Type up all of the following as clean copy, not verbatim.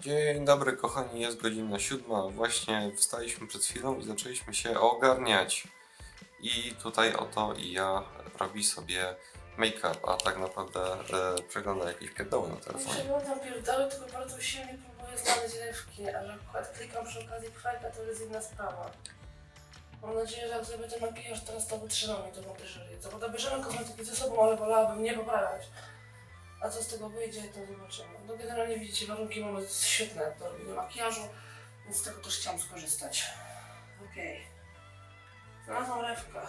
Dzień dobry kochani, jest godzina 7. Właśnie wstaliśmy przed chwilą i zaczęliśmy się ogarniać. I tutaj oto ja robi sobie make-up, a tak naprawdę przegląda jakieś pierdoły na telefonie. Przeglądam pierdoły, tylko bardzo silnie próbuję znaleźć rewki, a że akurat klikam przy okazji kwajka, to jest inna sprawa. Mam nadzieję, że jak zrobię ten makijaż, teraz to wytrzyma mi to montażerie. Co prawda bierzemy kosmetyki ze sobą, ale wolałabym nie poprawiać. A co z tego wyjdzie, to zobaczymy. No generalnie widzicie, warunki mamy świetne do robienia makijażu, więc z tego też chciałam skorzystać. Okej. Znalazłam rewkę.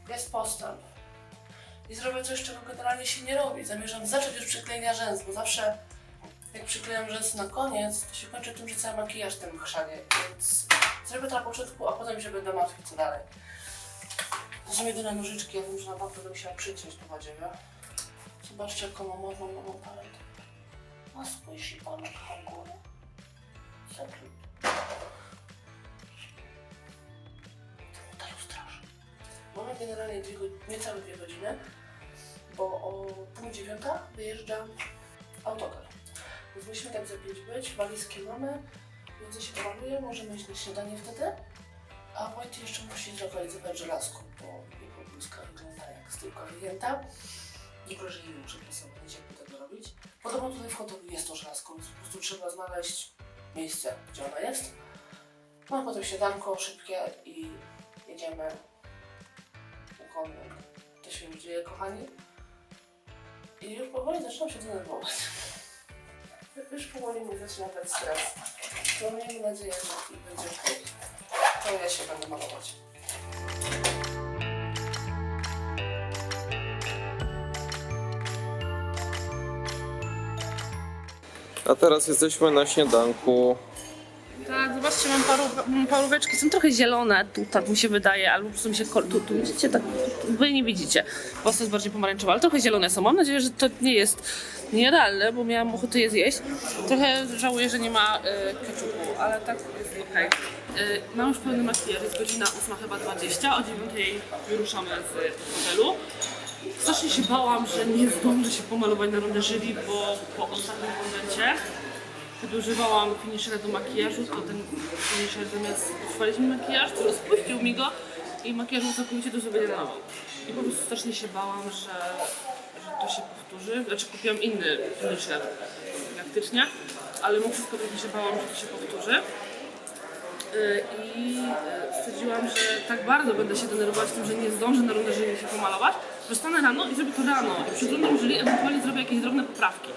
Jest postęp. I zrobię coś, czego generalnie się nie robi. Zamierzam zacząć już przyklejenia rzęs, bo zawsze jak przyklejam rzęsy na koniec, to się kończy tym, że cały makijaż tym chrzanie. Więc zrobię to na początku, a potem się będę martwić co dalej. To są jedyne nożyczki, ja wiem, że na bank będę musiała przyciąć to badziewie. Zobaczcie, jaką mam ładną nową paletę. A spójrz i patrz na górę. Sekret. To udają straż. Mamy generalnie niecałe 2 godziny, bo o 8:30 wyjeżdża autokar. Więc musimy tak za 5 być, walizki mamy, więc się pomaluje, możemy iść na śniadanie wtedy. A Wojty jeszcze musi zlokalizować żelazko, bo jego bluzka wygląda jak styłka klienta. Tylko, że nie wiem, przeprasować, jakby tego robić. Podobno tutaj w hotelu jest to żelazko, więc po prostu trzeba znaleźć miejsce, gdzie ona jest. No a potem śniadanko szybkie i jedziemy ukonnym. To się już dzieje, kochani. I już powoli zaczynam się denerwować. Już powoli mnie zaczyna dać stres. To miejmy nadzieję, że będzie ok. To ja się będę malować. A teraz jesteśmy na śniadanku. Tak, zobaczcie, mam paróweczki, są trochę zielone, tu tak mi się wydaje, albo po prostu mi się, tu widzicie, tak, wy nie widzicie, po prostu jest bardziej pomarańczowe, ale trochę zielone są. Mam nadzieję, że to nie jest nierealne, bo miałam ochotę je zjeść. Trochę żałuję, że nie ma keczupu, ale tak jest okej. Mam już pełny makijaż, jest godzina 8 chyba 20, o 9 wyruszamy z hotelu. Strasznie się bałam, że nie zdążę się pomalować na rondę jury, bo po ostatnim konwencie, kiedy używałam finishera do makijażu, to ten finisher zamiast utrwalić mi makijaż, to rozpuścił mi go i makijaż był całkowicie do zrobienia na nowo. I po prostu strasznie się bałam, że to się powtórzy. Znaczy kupiłam inny finisher praktycznie, ale mimo wszystko trochę się bałam, że to się powtórzy. I stwierdziłam, że tak bardzo będę się denerwować tym, że nie zdążę na rundę jury się pomalować, że wstanę rano i zrobię to rano i przeglądam jury, ewentualnie zrobię jakieś drobne poprawki.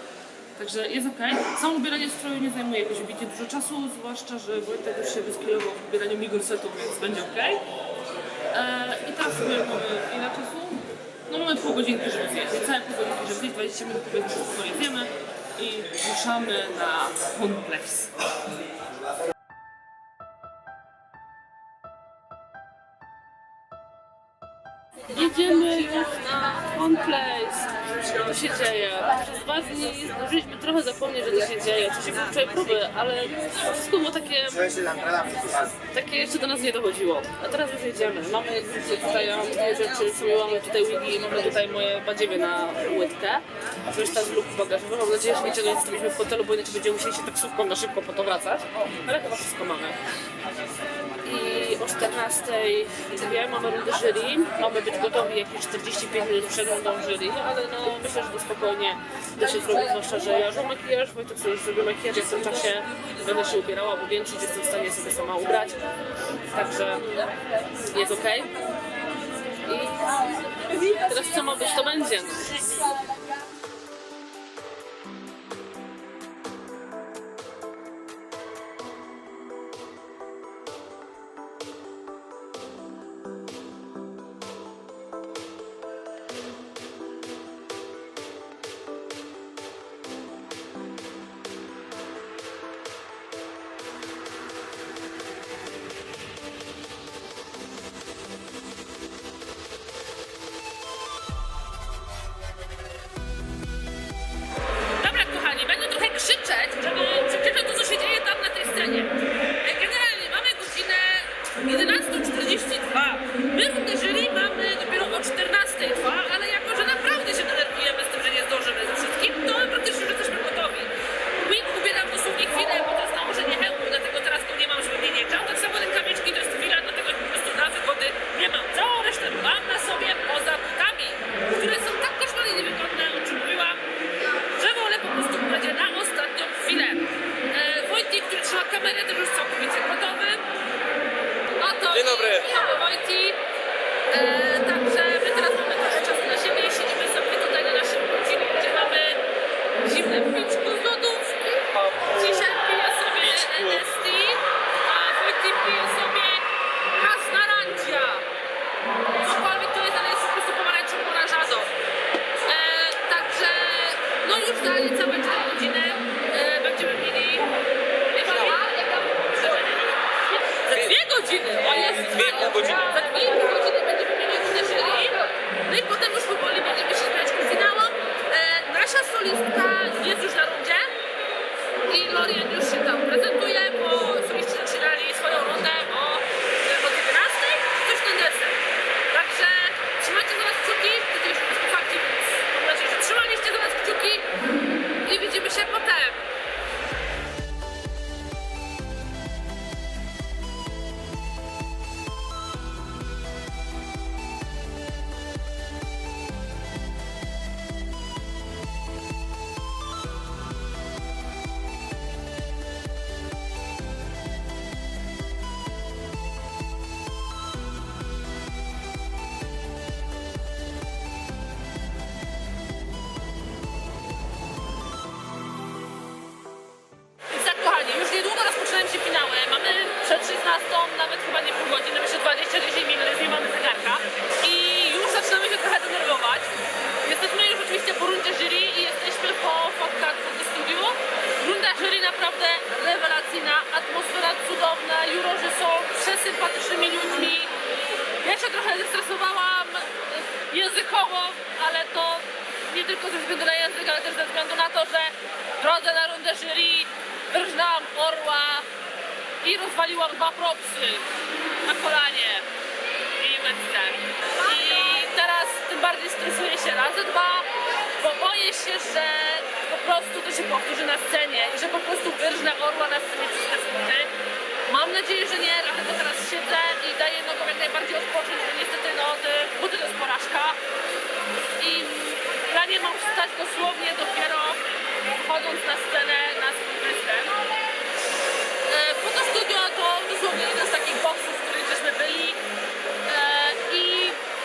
Także jest ok. Samo ubieranie stroju nie zajmuje jakoś wybitnie dużo czasu, zwłaszcza, że Wojtek już się wyskilował w ubieraniu migursetów, więc będzie ok. I teraz sobie mamy ile czasu? No mamy pół godzinki, żeby zjeść. Całe pół godzinki, żeby zjeść, 20 minut powiedzmy, że spokojnie zjemy i ruszamy na kompleks. Jedziemy już na One Place. Co to się dzieje? Przez 2 dni zdążyliśmy trochę zapomnieć, że to się dzieje. Oczywiście były wczoraj próby, ale wszystko było takie jeszcze do nas nie dochodziło. A teraz już jedziemy. Mamy tutaj, ja mam 2 rzeczy, sobie mamy tutaj wigi, mamy tutaj moje badziewie na łydkę. Reszta z lub bagażowy. Mam nadzieję, że niczego nie zostawiliśmy w hotelu, bo inaczej będziemy musieli się taksówką na szybko po to wracać. Ale chyba wszystko mamy. I o 14:02 mamy rundę jury. Mamy być gotowi jakieś 45 minut przed rundą jury, ale no myślę, że to spokojnie da się zrobić, zwłaszcza, że ja już mam makijaż, Wojtek sobie już zrobił makijaż, ja w tym czasie będę się ubierała, bo większość jestem w stanie sobie sama ubrać, także jest ok. I teraz co ma być, to będzie. Dzień dobry. Witamy Wojti. Także my teraz mamy trochę czasu na siebie. Siedzimy sobie tutaj na naszym godzinie, gdzie mamy zimne piczku z lodówki. Dzisiaj piję sobie NST, a Wojti pije sobie Kasnarandzia. Cokolwiek to jest, ale jest po prostu pomarańczowy oranżado. Także no już za niecałe 4 godziny będziemy mieli za 2 godziny! O jest! 2,5 godziny. Za 2,5 godziny będziemy mieli różne jury. No i potem już powoli będziemy się zbierać ku finałom. Nasza solistka jest już na rundzie i Lorien już się tam prezentuje, bo soliści zaczynali swoją rundę o 11, coś ten deser. Także trzymajcie za nas kciuki, to już jest po fakcie, więc mam nadzieję, że trzymaliście za nas kciuki i widzimy się potem. Tak, kochani, już niedługo rozpoczynają się finały. Mamy przed 16, nawet chyba nie pół godziny, myślę 20-10 minut, nie mamy zegarka. I już zaczynamy się trochę denerwować. Jesteśmy już oczywiście po rundzie jury i jesteśmy po fotkach w studiu. Runda jury naprawdę rewelacyjna, atmosfera cudowna, jurorzy są przesympatycznymi ludźmi. Ja się trochę zestresowałam językowo, ale to nie tylko ze względu na język, ale też ze względu na to, że w drodze na rundę jury wyrżnęłam orła i rozwaliłam 2 propsy na kolanie i łydce. I teraz tym bardziej stresuję się razy 2, bo boję się, że po prostu to się powtórzy na scenie i że po prostu wyrżnę orła na scenie przez te sekundy. Mam nadzieję, że nie, dlatego teraz siedzę i daję nogom jak najbardziej odpocząć, bo niestety no, buty to jest porażka. I ja nie mam wstać dosłownie dopiero wchodząc na scenę na swój występ. Foto studio to dosłownie jeden z takich boksów, w których żeśmy byli i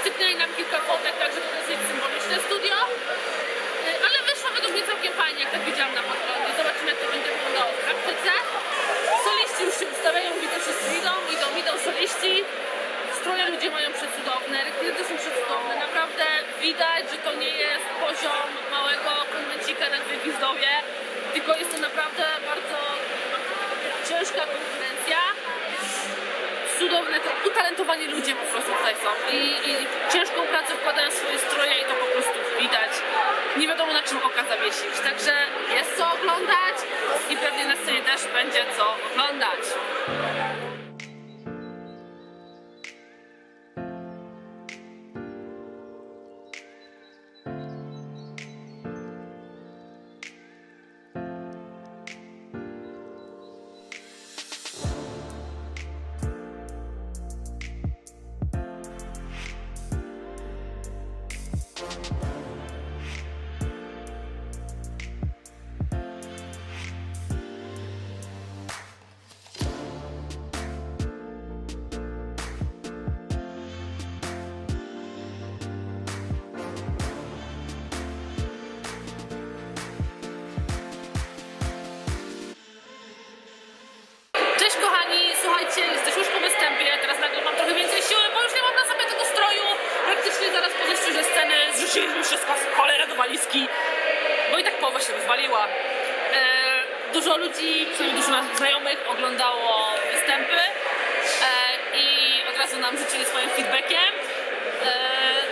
cyknęli nam kilka fotek, także to dosyć symboliczne studio. Ale wyszło według mnie całkiem fajnie, jak tak widziałam na podglądzie. Zobaczymy, jak to będzie wyglądało w praktyce. Soliści już się ustawiają, widzę, wszyscy idą soliści. Stroje ludzie mają przecudowne, rekwizyty są przecudowne. Naprawdę widać, że to nie jest poziom małego konwencika na Gwizdowie, tylko jest to naprawdę bardzo ciężka konkurencja. Cudowne, to utalentowani ludzie po prostu tutaj są i ciężką pracę wkładają w swoje stroje i to po prostu widać. Nie wiadomo, na czym oka zawiesić, także jest co oglądać i pewnie na scenie też będzie co oglądać. Cześć kochani, słuchajcie, jesteśmy już po występie, teraz nagle mam trochę więcej siły, bo już nie mam na sobie tego stroju. Praktycznie zaraz po zejściu ze sceny zrzuciliśmy wszystko z cholera do walizki, bo i tak połowa się rozwaliła. Dużo ludzi, przynajmniej dużo naszych znajomych oglądało występy i od razu nam rzucili swoim feedbackiem.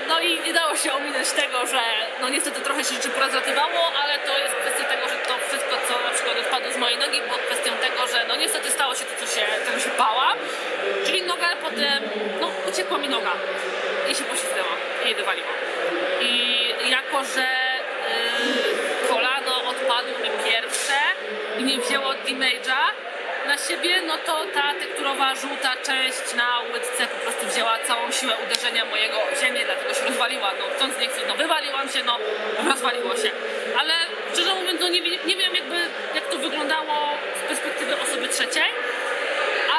No i nie dało się ominąć tego, że no niestety trochę się rzeczy porazlatywało, ale to jest kwestia tego, że to wszystko, co na przykład odpadło z mojej nogi, było kwestią tego, że no niestety stało się to, czego się bałam, czyli noga potem, no uciekła mi noga i się poślizgnęła i jej wywaliło. I jako, że kolano odpadło mi pierwsze i nie wzięło damage'a na siebie, no to ta tekturowa, żółta część na łydce po prostu wzięła całą siłę uderzenia mojego o ziemię, dlatego się rozwaliła. No chcąc nie chcąc, no wywaliłam się, no rozwaliło się. Ale szczerze mówiąc, no nie wiem jak to wyglądało z perspektywy osoby trzeciej,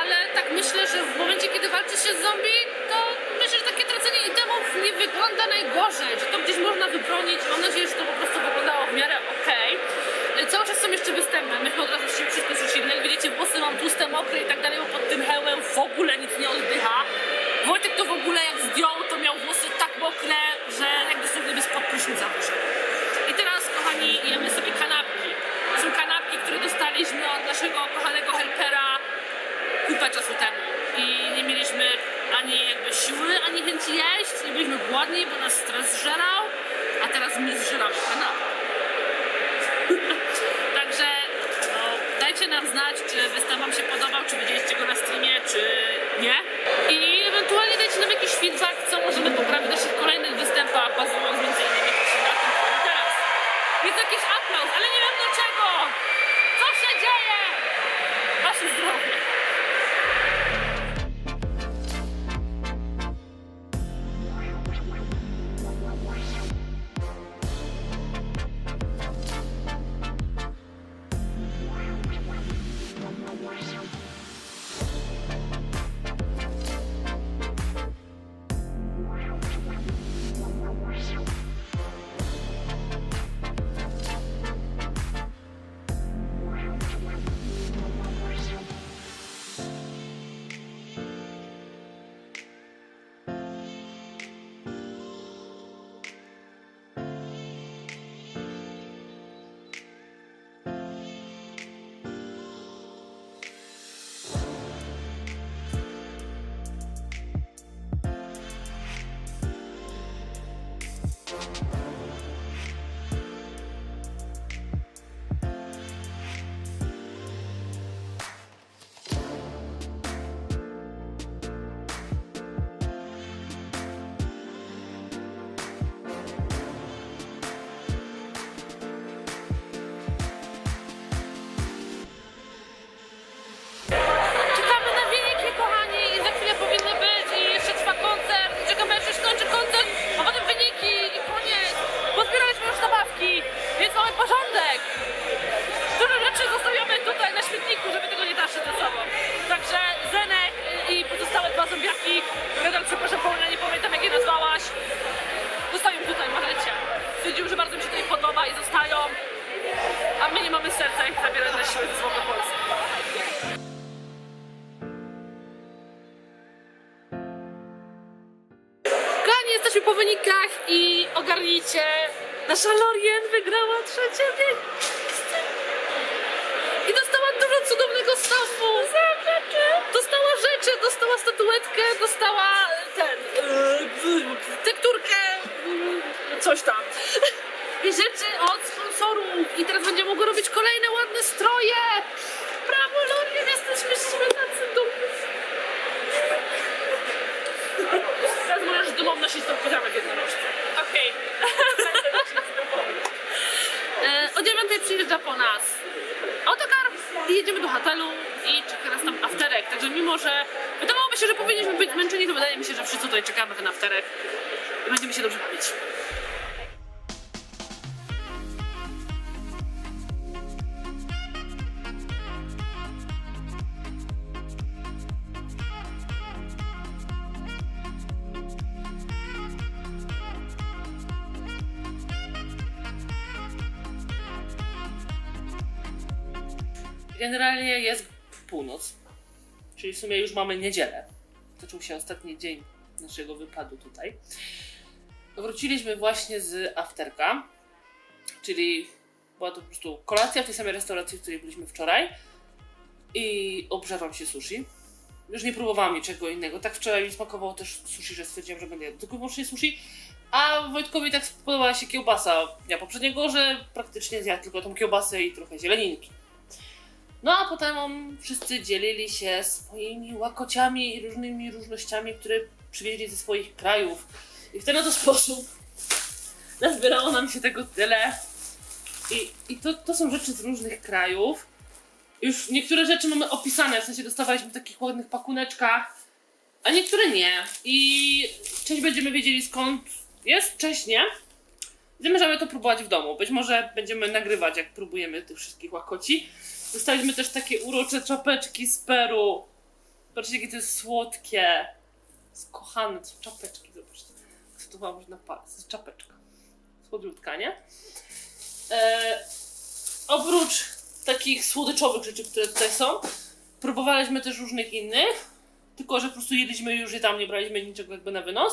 ale tak myślę, że w momencie, kiedy walczy się się z zombie, to myślę, że takie tracenie itemów nie wygląda najgorzej, że to gdzieś można wybronić. Mam nadzieję, że to po prostu wyglądało w miarę okej. Cały czas są jeszcze występy, myśmy od razu się wszystko zrzucili. Jak widzicie, włosy mam tłuste, mokre i tak dalej, bo pod tym hełmem w ogóle nic nie oddycha. Wojtek to w ogóle jak zdjął, to miał włosy tak mokre, że jak dosłownie by spod prysznica wyszedł. I teraz, kochani, jemy sobie kanapki. To są kanapki, które dostaliśmy od naszego kochanego helpera kupę czasu temu. I nie mieliśmy ani jakby siły, ani chęci jeść, nie byliśmy głodni, bo nas stres zżerał, a teraz my zżeramy kanapki. Także no, dajcie nam znać, czy występ wam się podobał, czy widzieliście go na streamie, czy nie. I ewentualnie dajcie nam jakiś feedback, co możemy poprawić w naszych kolejnych występach, bazując między innymi właśnie na tym, co teraz. Jest jakiś aplauz, ale nie wiem dlaczego! Co się dzieje? Wasze zdrowie! Czekamy na wyniki, kochani, i za chwilę powinny być i jeszcze trwa koncert. Czekamy, aż się skończy koncert, a potem wyniki i koniec. Pozbieraliśmy już zabawki, więc mamy porządek. Dużo rzeczy zostawiamy tutaj na śmietniku, żeby tego nie taszyć ze sobą. Także Zenek i pozostałe dwa zombiaki, nadal przepraszam Paulina, nie pamiętam jak je nazwałaś, zostają tutaj, możecie. Stwierdziły, że bardzo mi się tutaj podoba i zostają, a my nie mamy serca ich zabierać na siłę ze sobą do Polski. Kochani, jesteśmy po wynikach i ogarnijcie, nasza Lorien wygrała 3. miejsce i dostała dużo cudownego stawu. Dostała rzeczy, dostała statuetkę, dostała tekturkę, coś tam. I rzeczy od sponsorów i teraz będzie mogła robić kolejne ładne stroje. Brawo Lorien, jesteśmy z ciebie tacy dumni. Teraz możesz dumą nosić tą piżamę w jednorożcu. Okej. O 9:00 przyjeżdża po nas autokar i jedziemy do hotelu i czeka nas tam afterek. Także mimo, że wydawałoby się, że powinniśmy być zmęczeni, to wydaje mi się, że wszyscy tutaj czekamy ten afterek i będziemy się dobrze bawić. Generalnie jest północ, czyli w sumie już mamy niedzielę. Zaczął się ostatni dzień naszego wypadu tutaj. Wróciliśmy właśnie z afterka, czyli była to po prostu kolacja w tej samej restauracji, w której byliśmy wczoraj i obżerłam się sushi. Już nie próbowałam niczego innego. Tak wczoraj mi smakowało też sushi, że stwierdziłam, że będę jadł tylko wyłącznie sushi, a Wojtkowi tak spodobała się kiełbasa dnia poprzedniego, że praktycznie zjadł tylko tą kiełbasę i trochę zieleninki. No a potem wszyscy dzielili się swoimi łakociami i różnymi różnościami, które przywieźli ze swoich krajów. I w ten oto sposób nazbierało nam się tego tyle. I to są rzeczy z różnych krajów. Już niektóre rzeczy mamy opisane, w sensie dostawaliśmy w takich ładnych pakuneczkach, a niektóre nie. I część będziemy wiedzieli skąd jest, część nie. Zamierzamy to próbować w domu. Być może będziemy nagrywać, jak próbujemy tych wszystkich łakoci. Dostaliśmy też takie urocze czapeczki z Peru. Zobaczcie, jakie to jest słodkie. Kochane, to są czapeczki, zobaczcie. Tatuowałam już na palec, to jest czapeczka. Słodziutka, nie? Oprócz takich słodyczowych rzeczy, które tutaj są, próbowaliśmy też różnych innych, tylko że po prostu jedliśmy już i tam nie braliśmy niczego jakby na wynos,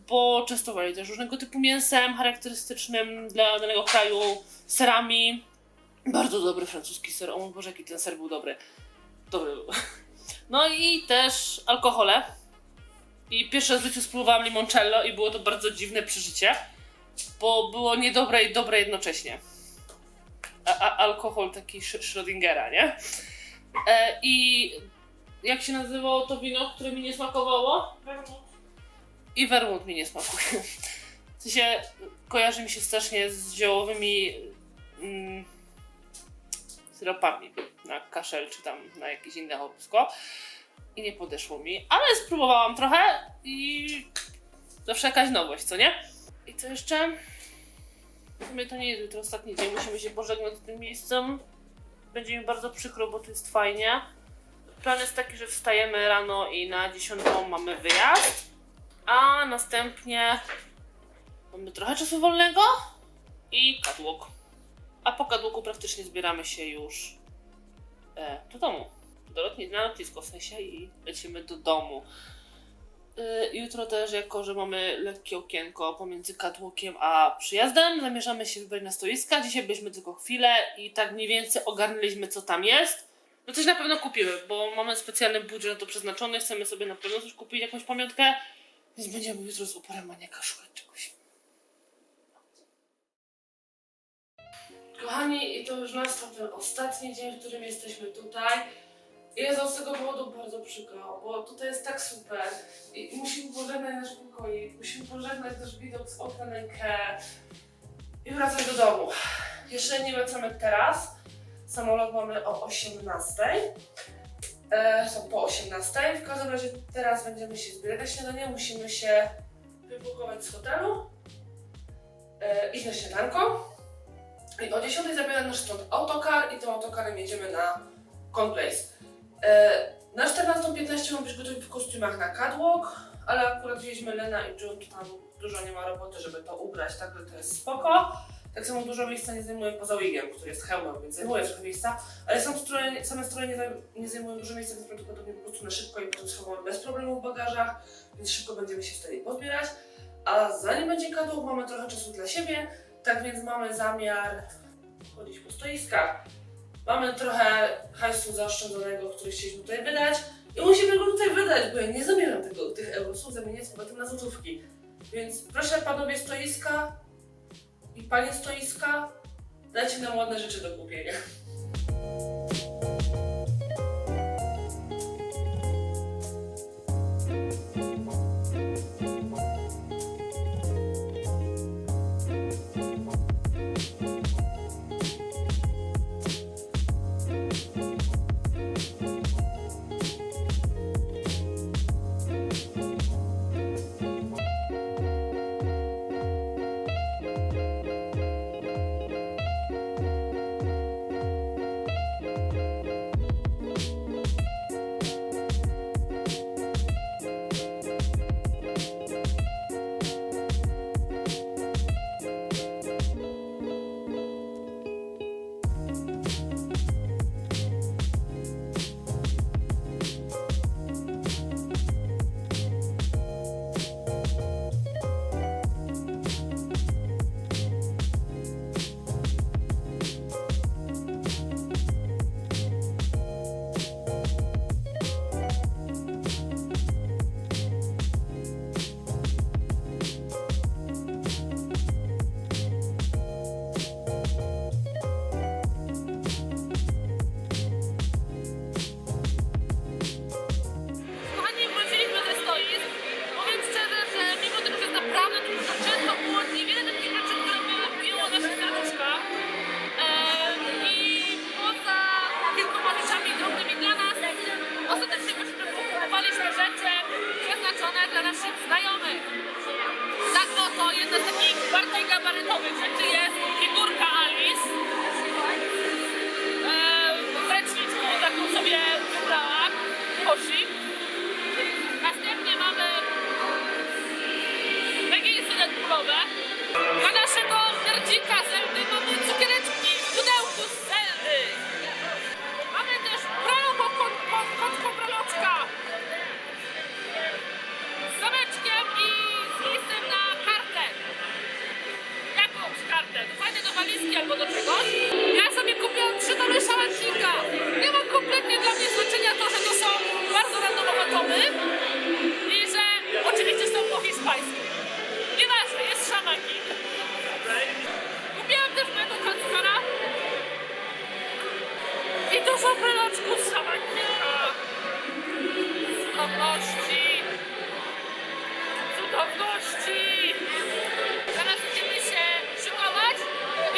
bo częstowali też różnego typu mięsem charakterystycznym dla danego kraju, serami. Bardzo dobry francuski ser, o mój Boże, jaki ten ser był dobry. Dobry był. No i też alkohole. I pierwszy raz w życiu spróbowałam limoncello i było to bardzo dziwne przeżycie, bo było niedobre i dobre jednocześnie. Alkohol taki Schrödingera, nie? I jak się nazywało to wino, które mi nie smakowało? Wermut. I wermut mi nie smakuje. W sensie kojarzy mi się strasznie z ziołowymi syropami na kaszel czy tam na jakieś inne chłopsko. I nie podeszło mi, ale spróbowałam trochę i zawsze jakaś nowość, co nie? I co jeszcze? W sumie to nie jest jutro ostatni dzień, musimy się pożegnać z tym miejscem. Będzie mi bardzo przykro, bo to jest fajnie. Plan jest taki, że wstajemy rano i na 10 mamy wyjazd, a następnie mamy trochę czasu wolnego i catwalk. A po catwalku praktycznie zbieramy się już do domu. Na lotnisko w sensie i lecimy do domu. Jutro też, jako że mamy lekkie okienko pomiędzy catwalkiem a przyjazdem, zamierzamy się wybrać na stoiska. Dzisiaj byliśmy tylko chwilę i tak mniej więcej ogarnęliśmy, co tam jest. No coś na pewno kupimy, bo mamy specjalny budżet na to przeznaczony, chcemy sobie na pewno coś kupić, jakąś pamiątkę, więc będziemy jutro z uporem maniaka szukać czegoś. Kochani, i to już nastał ten ostatni dzień, w którym jesteśmy tutaj. I jest z tego powodu bardzo przykro, bo tutaj jest tak super i musimy pożegnać nasz pokoik, musimy pożegnać nasz widok z okna na Ikea i wracać do domu. Jeszcze nie wracamy teraz, samolot mamy o 18:00, po 18:00, w każdym razie teraz będziemy się zbierać na śniadanie, musimy się wypakować z hotelu, iść na śniadanko i o 10:00 zabiera nas stąd autokar i tym autokarem jedziemy na Conplace. Na 14:15 mam być gotowi w kostiumach na catwalk, ale akurat wzięliśmy Lena i June, tam dużo nie ma roboty, żeby to ubrać, także to jest spoko. Tak samo dużo miejsca nie zajmuje poza wigiem, który jest hełmem, więc zajmuje trochę miejsca, ale same stroje nie zajmują dużo miejsca, więc prawdopodobnie po prostu na szybko i potem schowamy bez problemu w bagażach, więc szybko będziemy się wtedy pozbierać. A zanim będzie catwalk, mamy trochę czasu dla siebie, tak więc mamy zamiar chodzić po stoiskach. Mamy trochę hajsu zaoszczędzonego, który chcieliśmy tutaj wydać i musimy go tutaj wydać, bo ja nie zamierzam tych eurosów zamieniać z powrotem na złotówki. Więc proszę panowie stoiska i panie stoiska, dajcie nam ładne rzeczy do kupienia. znajomych. Tak oto jedna z takich bardziej gabarytowych rzeczy jest figurka Alice. Ręczniczką taką sobie wybrałam, Hoshi. Następnie mamy kawki albo do czegoś. Ja sobie kupiłam 3 tony szałatnika. Nie ma kompletnie dla mnie znaczenia to, że to są bardzo randomowe tony i że oczywiście są po hiszpańsku. Nieważne, jest szamanik. Kupiłam też mojego kacpara i dużo wyloczków z szamanika. Cudowności! Cudowności! Teraz idziemy się szykować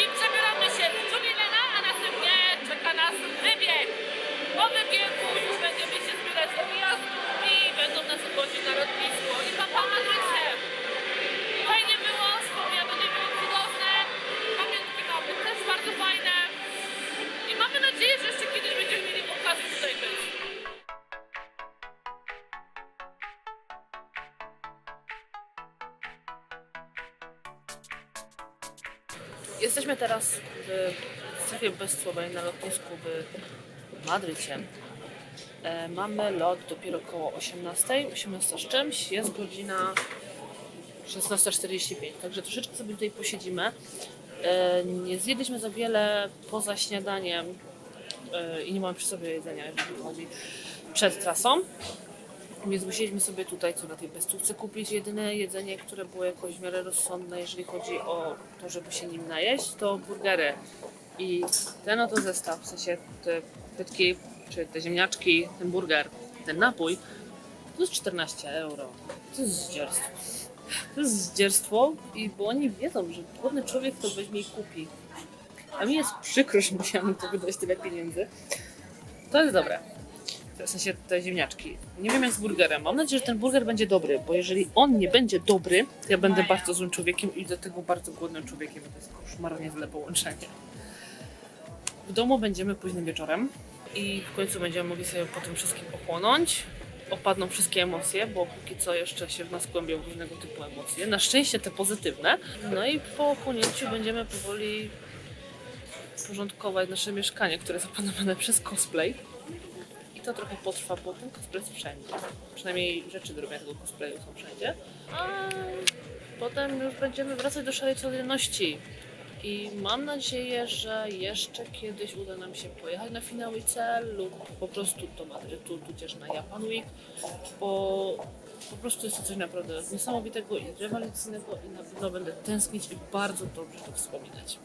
i przebieramy się w Dżumilena, a następnie czeka nas wybieg. Po wybiegu już będziemy się zbierać do wyjazdu i będą nas odwozić na lotnisko. I papa Madrycie! Fajnie było, wspomniane były cudowne, pamiątki mamy też bardzo fajne i mamy nadzieję, że jeszcze kiedyś będziemy mieli okazję tutaj być. Jesteśmy teraz w strefie bezcłowej na lotnisku w Madrycie. Mamy lot dopiero około 18, 18 z czymś, jest godzina 16:45, także troszeczkę sobie tutaj posiedzimy. Nie zjedliśmy za wiele poza śniadaniem i nie mamy przy sobie jedzenia, jeżeli chodzi przed trasą. Więc musieliśmy sobie tutaj co na tej bestówce kupić. Jedyne jedzenie, które było jakoś w miarę rozsądne, jeżeli chodzi o to, żeby się nim najeść, to burgery. I ten oto zestaw, w sensie te pytki, czy te ziemniaczki, ten burger, ten napój, to jest 14 euro. To jest zdzierstwo. To jest zdzierstwo, bo oni wiedzą, że głodny człowiek to weźmie i kupi. A mi jest przykro, że musiałam to wydać tyle pieniędzy. To jest dobre. W sensie te ziemniaczki. Nie wiem jak z burgerem. Mam nadzieję, że ten burger będzie dobry, bo jeżeli on nie będzie dobry, to ja będę bardzo złym człowiekiem i do tego bardzo głodnym człowiekiem. To jest koszmarnie złe połączenie. W domu będziemy późnym wieczorem i w końcu będziemy mogli sobie po tym wszystkim ochłonąć. Opadną wszystkie emocje, bo póki co jeszcze się w nas kłębią różnego typu emocje. Na szczęście te pozytywne. No i po ochłonięciu będziemy powoli porządkować nasze mieszkanie, które jest opanowane przez cosplay. I to trochę potrwa, bo ten cosplay jest wszędzie. Przynajmniej rzeczy do robienia tego cosplayu są wszędzie. A potem już będziemy wracać do szarej codzienności. I mam nadzieję, że jeszcze kiedyś uda nam się pojechać na finały cel lub po prostu do Madrytu, tudzież na Japan Week, bo po prostu jest to coś naprawdę niesamowitego i rewelacyjnego i na pewno będę tęsknić i bardzo dobrze to wspominać.